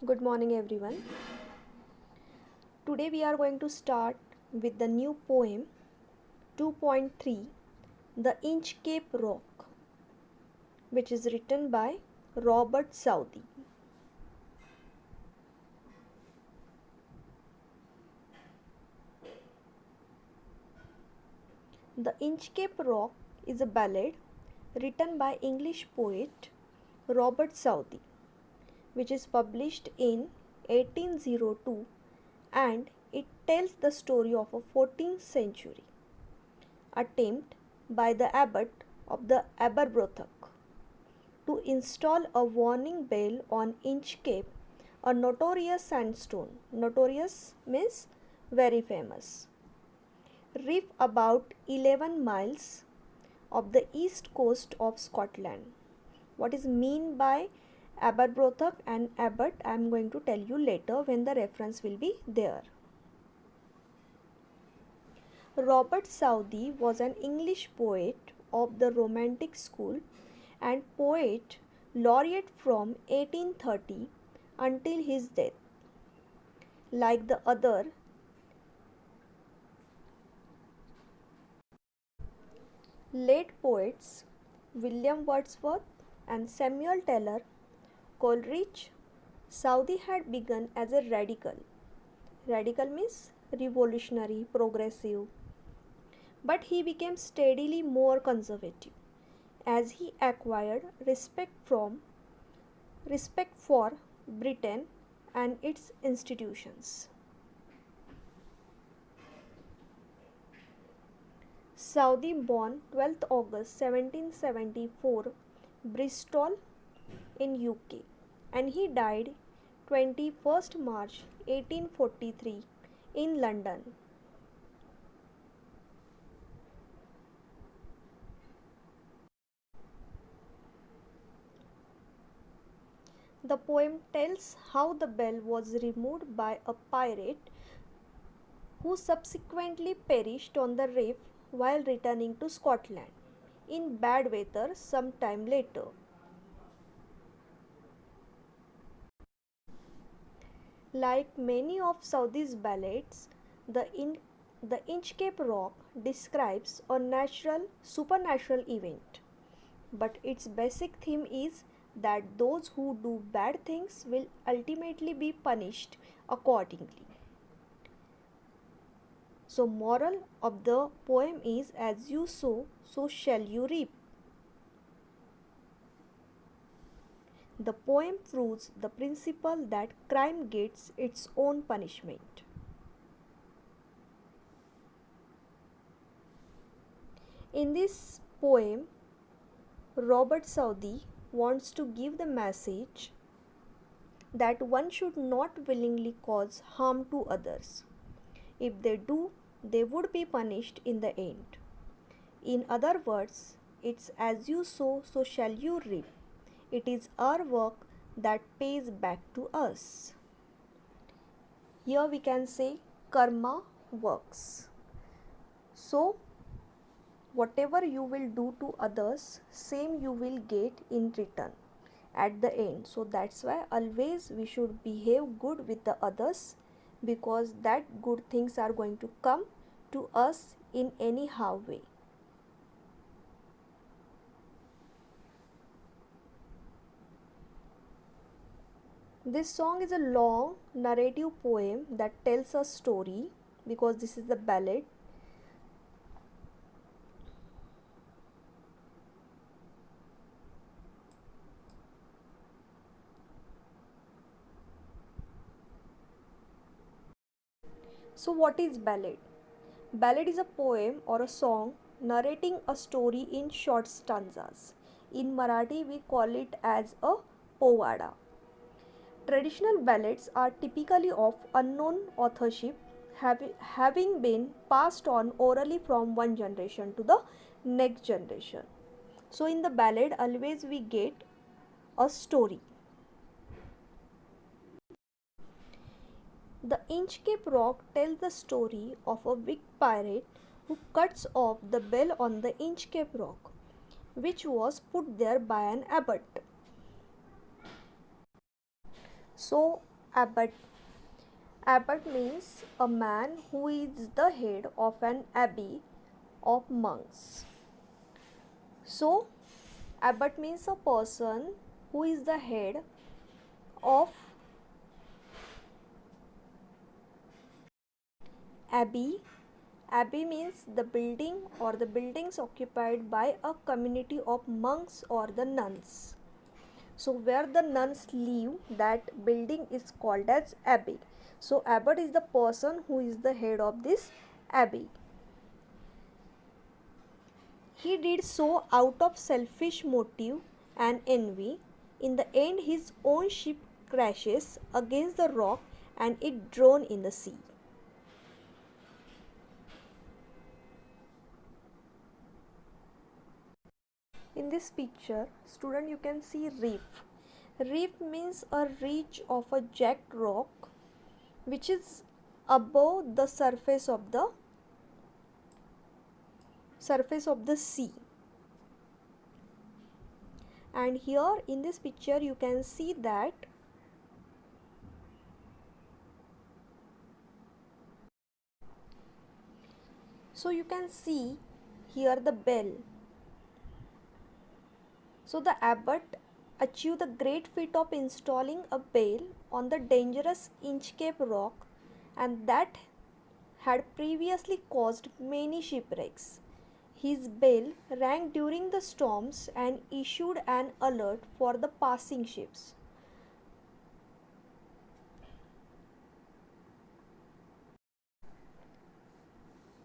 Good morning, everyone. Today we are going to start with the new poem 2.3 The Inchcape Rock, which is written by Robert Southey. The Inchcape Rock is a ballad written by English poet Robert Southey, which is published in 1802, and it tells the story of a 14th century attempt by the abbot of the Aberbrothok to install a warning bell on Inchcape, a notorious sandstone. Notorious means very famous reef about 11 miles of the east coast of Scotland. What is mean by Aberbrothok and abbot, I am going to tell you later when the reference will be there. Robert Southey was an English poet of the Romantic school and poet laureate from 1830 until his death. Like the other late poets William Wordsworth and Samuel Taylor Coleridge, Southey had begun as a radical. Radical means revolutionary, progressive. But he became steadily more conservative as he acquired respect for Britain and its institutions. Southey born 12th August 1774, Bristol in UK, and he died 21st March 1843 in London. The poem tells how the bell was removed by a pirate who subsequently perished on the reef while returning to Scotland in bad weather some time later. Like many of Southey's ballads, the Inchcape Rock describes a supernatural event, but its basic theme is that those who do bad things will ultimately be punished accordingly. So, moral of the poem is as you sow, so shall you reap. The poem proves the principle that crime gets its own punishment. In this poem, Robert Southey wants to give the message that one should not willingly cause harm to others. If they do, they would be punished in the end. In other words, it's as you sow, so shall you reap. It is our work that pays back to us. Here we can say karma works. So, whatever you will do to others, same you will get in return at the end. So that's why always we should behave good with the others, because that good things are going to come to us in anyhow way. This song is a long narrative poem that tells a story, because this is the ballad. So what is ballad? Ballad is a poem or a song narrating a story in short stanzas. In Marathi we call it as a povada. Traditional ballads are typically of unknown authorship, having been passed on orally from one generation to the next generation. So in the ballad always we get a story. The Inchcape Rock tells the story of a wicked pirate who cuts off the bell on the Inchcape Rock, which was put there by an abbot. So Abbot. Abbot means a man who is the head of an abbey of monks. So, abbot means a person who is the head of abbey. Abbey means the building or the buildings occupied by a community of monks or the nuns. So where the nuns live, that building is called as abbey. So abbot is the person who is the head of this abbey. He did so out of selfish motive and envy. In the end, his own ship crashes against the rock and it drowned in the sea. In this picture, student, you can see reef. Reef means a ridge of a jagged rock which is above the surface of the sea. And here in this picture you can see that so you can see here the bell. So the abbot achieved the great feat of installing a bell on the dangerous Inchcape rock, and that had previously caused many shipwrecks. His bell rang during the storms and issued an alert for the passing ships.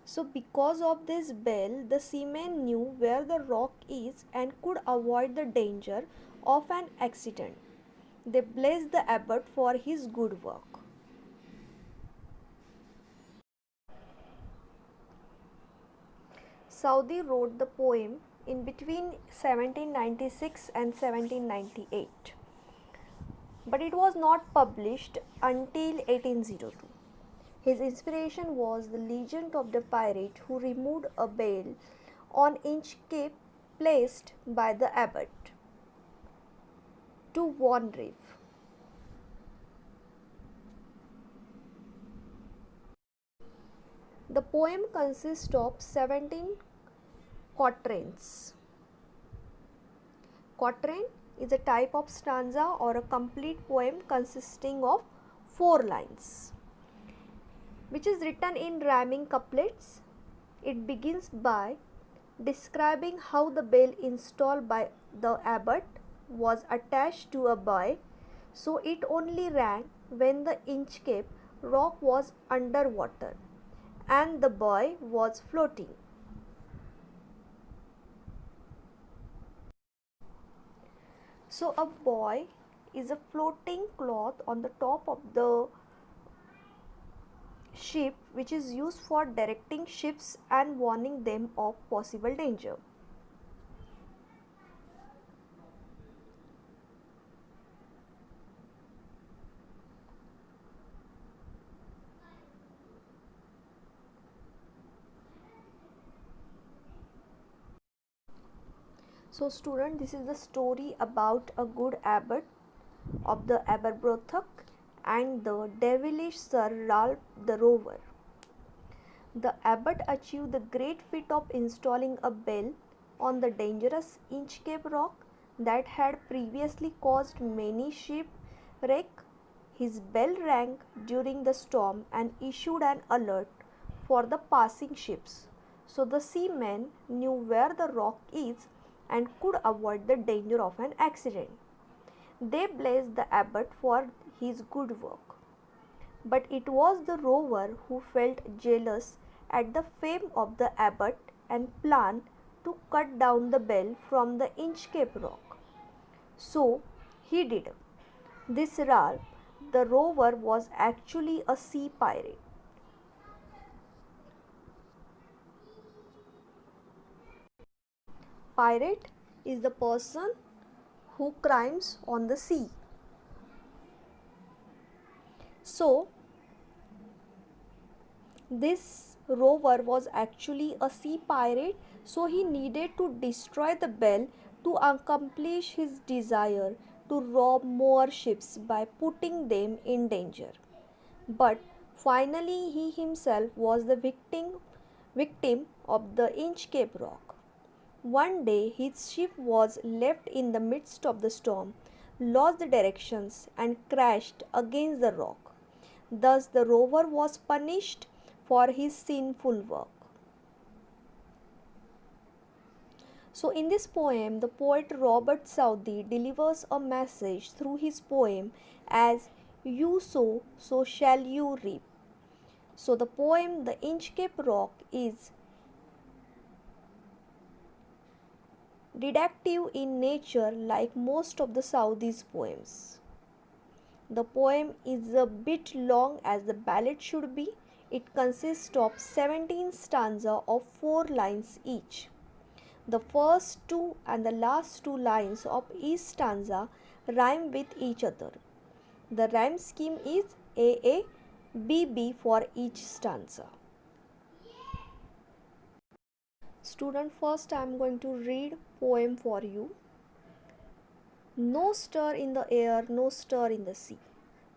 So because of this bell, the seamen knew where the rock is and could avoid the danger of an accident. They blessed the abbot for his good work. Southey wrote the poem in between 1796 and 1798, but it was not published until 1802. His inspiration was the legend of the pirate who removed a bell on Inchcape placed by the abbot to warn reef. The poem consists of 17 quatrains. Quatrain is a type of stanza or a complete poem consisting of 4 lines, which is written in rhyming couplets. It begins by describing how the bell installed by the abbot was attached to a buoy, so it only rang when the Inchcape rock was under water and the buoy was floating. So a buoy is a floating cloth on the top of the ship which is used for directing ships and warning them of possible danger. So student, this is the story about a good abbot of the Aberbrothock and the devilish Sir Ralph the Rover. The abbot achieved the great feat of installing a bell on the dangerous Inchcape rock that had previously caused many shipwreck. His bell rang during the storm and issued an alert for the passing ships, so the seamen knew where the rock is and could avoid the danger of an accident. They blessed the abbot for his good work. But it was the rover who felt jealous at the fame of the abbot and planned to cut down the bell from the Inchcape rock. So he did. This Ralph the rover was actually a sea pirate. Pirate is the person who crimes on the sea. So this rover was actually a sea pirate, so he needed to destroy the bell to accomplish his desire to rob more ships by putting them in danger. But finally, he himself was the victim of the Inchcape Rock. One day, his ship was left in the midst of the storm, lost the directions, and crashed against the rock. Thus, the rover was punished for his sinful work. So, in this poem, the poet Robert Southey delivers a message through his poem as you sow, so shall you reap. So, the poem The Inchcape Rock is didactic in nature like most of the Southey's poems. The poem is a bit long as the ballad should be. It consists of 17 stanzas of 4 lines each. The first two and the last two lines of each stanza rhyme with each other. The rhyme scheme is AA, BB for each stanza. Student, first I am going to read poem for you. No stir in the air, no stir in the sea.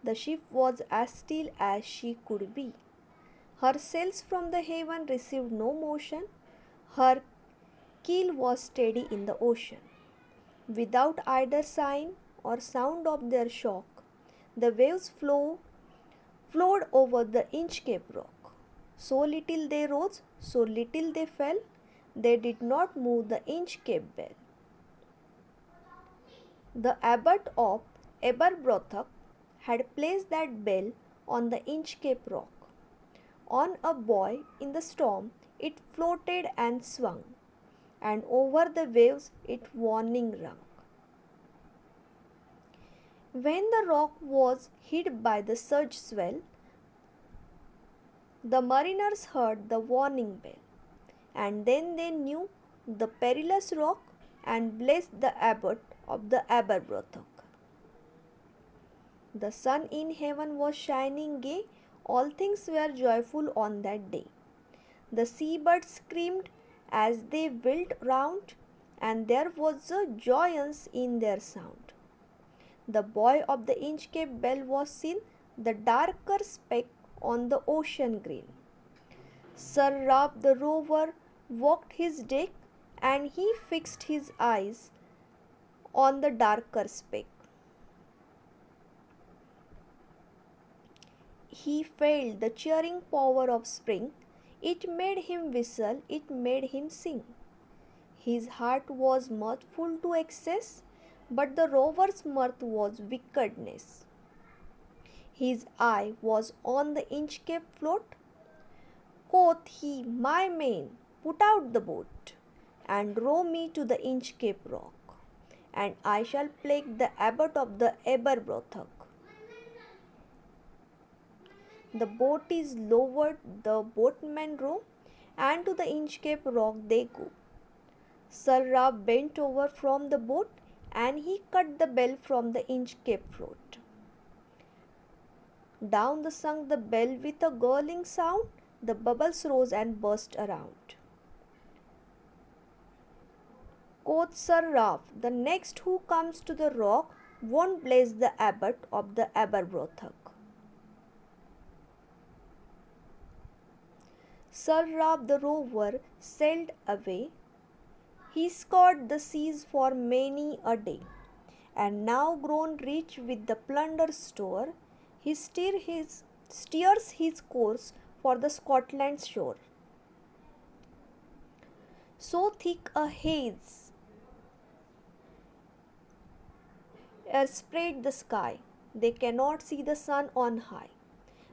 The ship was as still as she could be. Her sails from the haven received no motion. Her keel was steady in the ocean. Without either sign or sound of their shock, the waves flowed over the Inchcape Rock. So little they rose, so little they fell, they did not move the Inchcape bell. The abbot of Aberbrothock had placed that bell on the Inchcape Rock. On a buoy in the storm it floated and swung, and over the waves its warning rung. When the rock was hid by the surge swell, the mariners heard the warning bell, and then they knew the perilous rock and blessed the abbot of the Aberbrothock. The sun in heaven was shining gay, all things were joyful on that day. The seabirds screamed as they wheeled round, and there was a joyance in their sound. The buoy of the Inchcape bell was seen, the darker speck on the ocean green. Sir Ralph the rover walked his deck, and he fixed his eyes on the darker speck. He felt the cheering power of spring. It made him whistle, it made him sing. His heart was mirthful to excess, but the rover's mirth was wickedness. His eye was on the Inchcape float. Quoth he, my men, put out the boat, and row me to the Inchcape Rock, and I shall plague the abbot of the Aberbrothock. The boat is lowered, the boatmen row, and to the Inchcape Rock they go. Sir Ralph bent over from the boat, and he cut the bell from the Inchcape float. Down sunk the bell with a gurgling sound, the bubbles rose and burst around. Quoth Sir Ralph, the next who comes to the rock won't bless the abbot of the Aberbrothock. Sir Ralph the rover sailed away. He scoured the seas for many a day, and now grown rich with the plunder store, he steers his course for the Scotland shore. So thick a haze spread the sky, they cannot see the sun on high.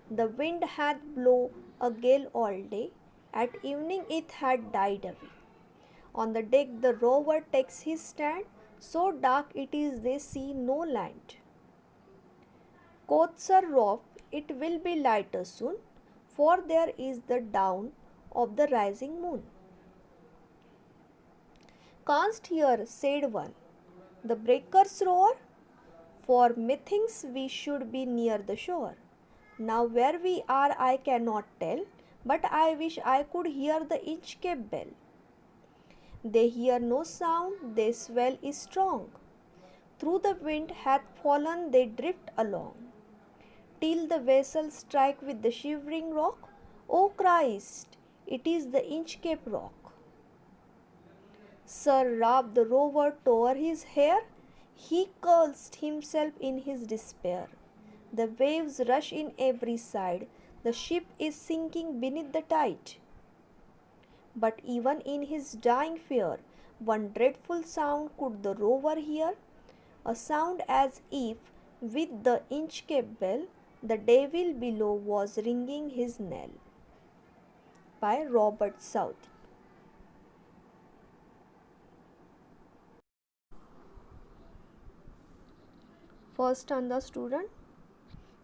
The wind hath blown a gale all day, at evening it had died away. On the deck the rover takes his stand, so dark it is they see no land. Quoth Sir Ralph, it will be lighter soon, for there is the dawn of the rising moon. Canst hear, said one, the breakers roar? For methinks we should be near the shore. Now where we are I cannot tell, but I wish I could hear the Inchcape bell. They hear no sound, their swell is strong. Through the wind hath fallen they drift along, till the vessel strike with the shivering rock. O Christ, it is the Inchcape Rock. Sir Ralph the rover tore his hair, he cursed himself in his despair. The waves rush in every side, the ship is sinking beneath the tide. But even in his dying fear, one dreadful sound could the rover hear, a sound as if with the Inchcape bell the devil below was ringing his knell. By Robert Southey. First stanza, student.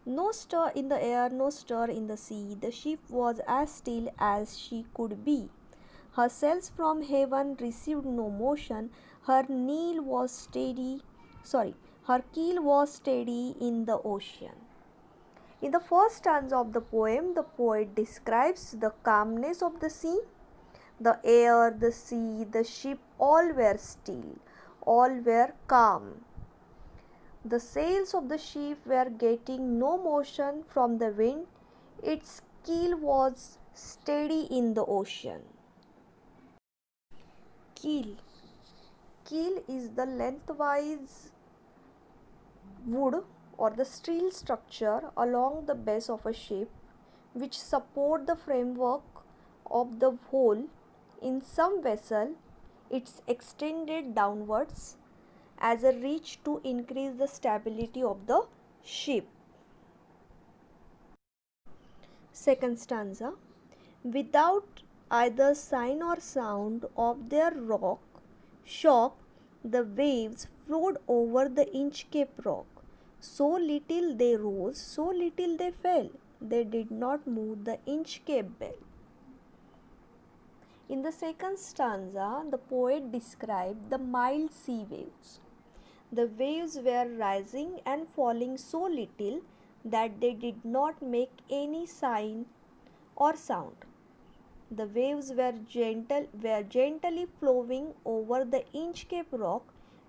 No stir in the air, no stir in the sea. The ship was as still as she could be. Her sails from heaven received no motion. Her keel was steady. Her keel was steady in the ocean. In the first stanza of the poem, the poet describes the calmness of the sea. The air, the sea, the ship, all were still, all were calm. The sails of the ship were getting no motion from the wind. Its keel was steady in the ocean. Keel. Keel is the lengthwise wood or the steel structure along the base of a ship which support the framework of the whole. In some vessel, it's extended downwards as a reach to increase the stability of the ship. Second stanza. Without either sign or sound of their shock, the waves flowed over the Inchcape Rock. So little they rose, so little they fell. They did not move the Inchcape bell. In the second stanza, the poet described the mild sea waves. The waves were rising and falling so little that they did not make any sign or sound. The waves were gently flowing over the Inchcape Rock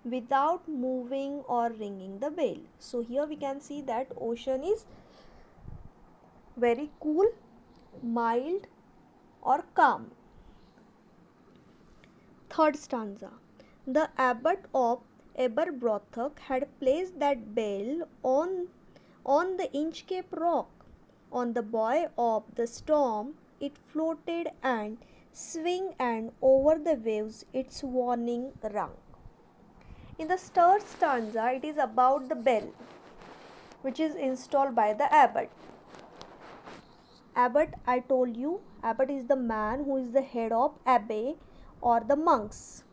without moving or ringing the bell. So here we can see that ocean is very cool, mild or calm. Third stanza. The abbot of Aberbrothock had placed that bell on the Inchcape Rock. On the buoy of the storm it floated and swing, and over the waves its warning rung. In the third stanza, it is about the bell which is installed by the abbot. Abbot, I told you, abbot is the man who is the head of abbey or the monks.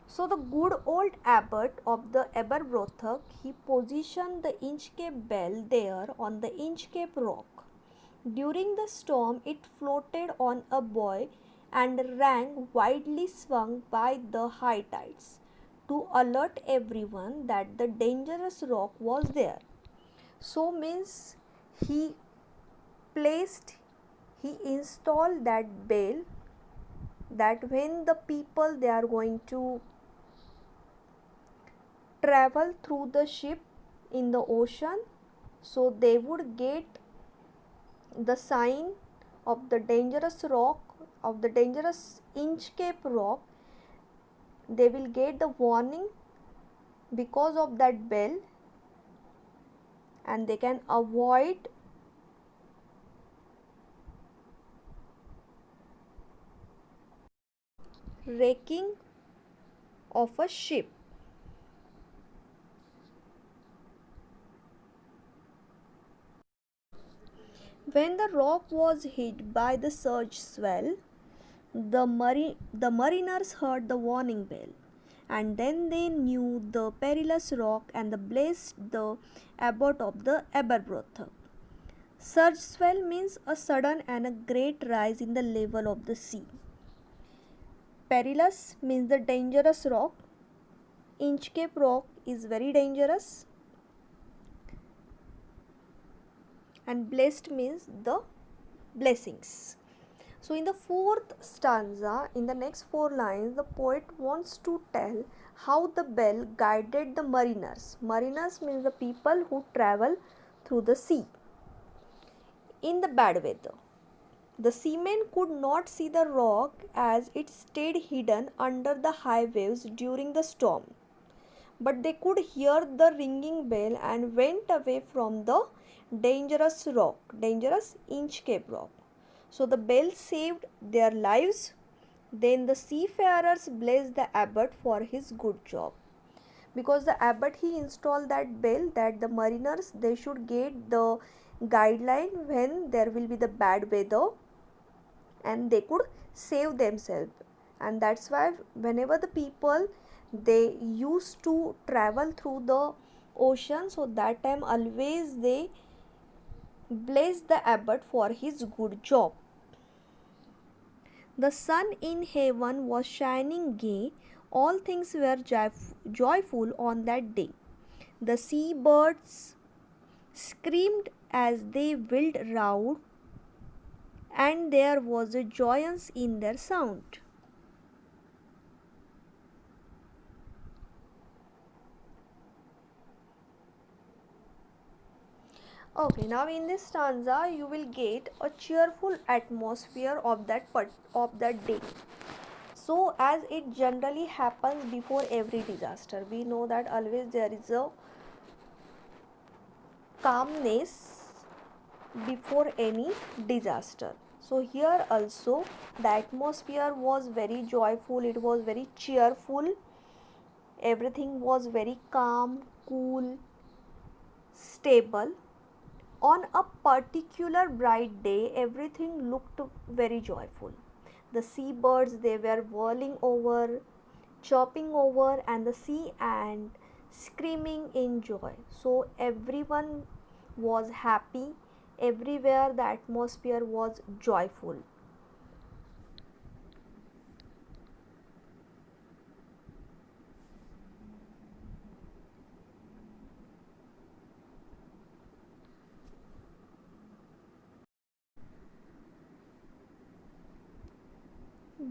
So the good old abbot of the Aberbrothock, he positioned the Inchcape bell there on the Inchcape Rock. During the storm, it floated on a buoy and rang widely swung by the high tides to alert everyone that the dangerous rock was there. So means he installed that bell, that when the people they are going to travel through the ship in the ocean, so they would get the sign of the dangerous rock, of the dangerous Inchcape Rock. They will get the warning because of that bell, and they can avoid wrecking of a ship. When the rock was hit by the surge swell, the mariners heard the warning bell, and then they knew the perilous rock and blessed the abbot of the Aberbrothock. Surge swell means a sudden and a great rise in the level of the sea. Perilous means the dangerous rock. Inchcape Rock is very dangerous. And blessed means the blessings. So in the fourth stanza, in the next four lines, the poet wants to tell how the bell guided the mariners. Mariners means the people who travel through the sea in the bad weather. The seamen could not see the rock as it stayed hidden under the high waves during the storm, but they could hear the ringing bell and went away from the dangerous Inchcape Rock. So the bell saved their lives. Then the seafarers blessed the abbot for his good job, because the abbot he installed that bell that the mariners they should get the guideline when there will be the bad weather and they could save themselves. And that's why whenever the people they used to travel through the ocean, so that time always they bless the abbot for his good job. The sun in heaven was shining gay, all things were joyful on that day. The seabirds screamed as they wheeled round, and there was a joyance in their sound. Okay, now in this stanza you will get a cheerful atmosphere of that day. So as it generally happens before every disaster, we know that always there is a calmness before any disaster. So here also the atmosphere was very joyful, it was very cheerful, everything was very calm, cool, stable. On a particular bright day, everything looked very joyful. The seabirds they were whirling over, chopping over, and the sea and screaming in joy. So everyone was happy. Everywhere the atmosphere was joyful.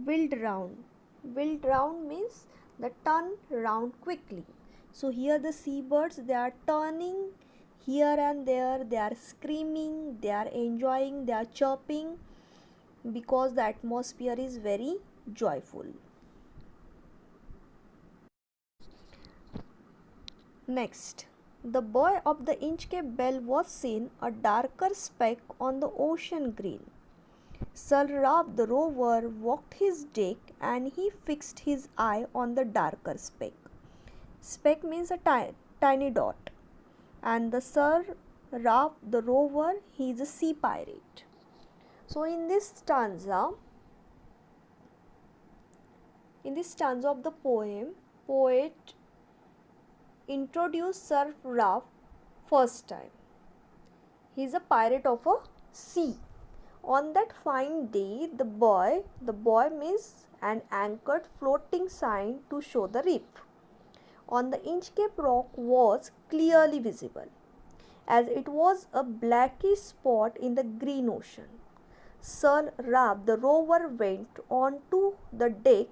Wheeled round. Wheeled round means the turn round quickly. So here the seabirds they are turning here and there, they are screaming, they are enjoying, they are chirping because the atmosphere is very joyful. Next, the buoy of the Inchcape Bell was seen a darker speck on the ocean green. Sir Ralph the rover walked his deck and he fixed his eye on the darker speck. Speck means a tiny dot. And the Sir Ralph the rover he is a sea pirate. So in this stanza of the poem, poet introduced Sir Ralph first time. He is a pirate of a sea. On that fine day, the buoy means an anchored floating sign to show the reef on the Inchcape Rock was clearly visible, as it was a blackish spot in the green ocean. Sir Ralph the rover went onto the deck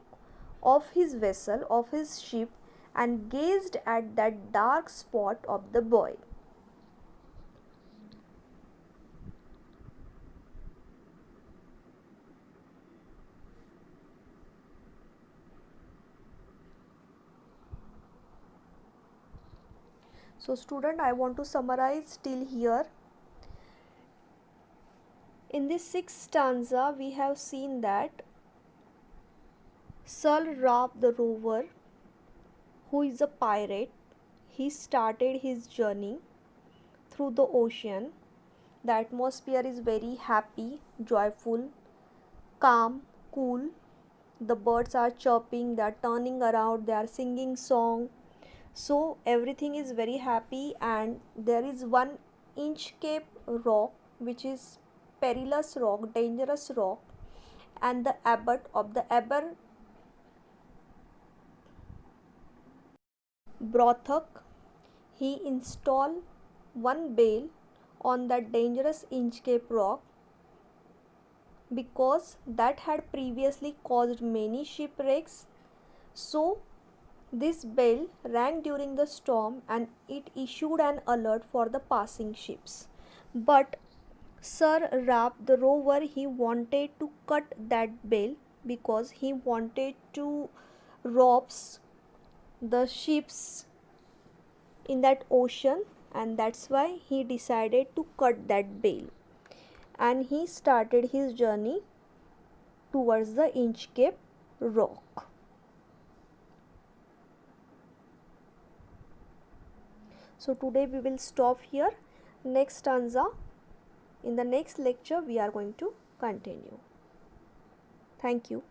of his vessel, of his ship, and gazed at that dark spot of the buoy. So student, I want to summarize till here. In this sixth stanza, we have seen that Sir Ralph the rover, who is a pirate, he started his journey through the ocean. The atmosphere is very happy, joyful, calm, cool. The birds are chirping, they are turning around, they are singing song. So everything is very happy, and there is one Inchcape Rock which is perilous rock, dangerous rock, and the abbot of the Aber Brothok he installed one bell on that dangerous Inchcape Rock because that had previously caused many shipwrecks. So This bell rang during the storm and it issued an alert for the passing ships. But Sir Rap the rover, he wanted to cut that bell because he wanted to rob the ships in that ocean, and that's why he decided to cut that bell, and he started his journey towards the Inchcape Rock. So today we will stop here. Next stanza, in the next lecture we are going to continue. Thank you.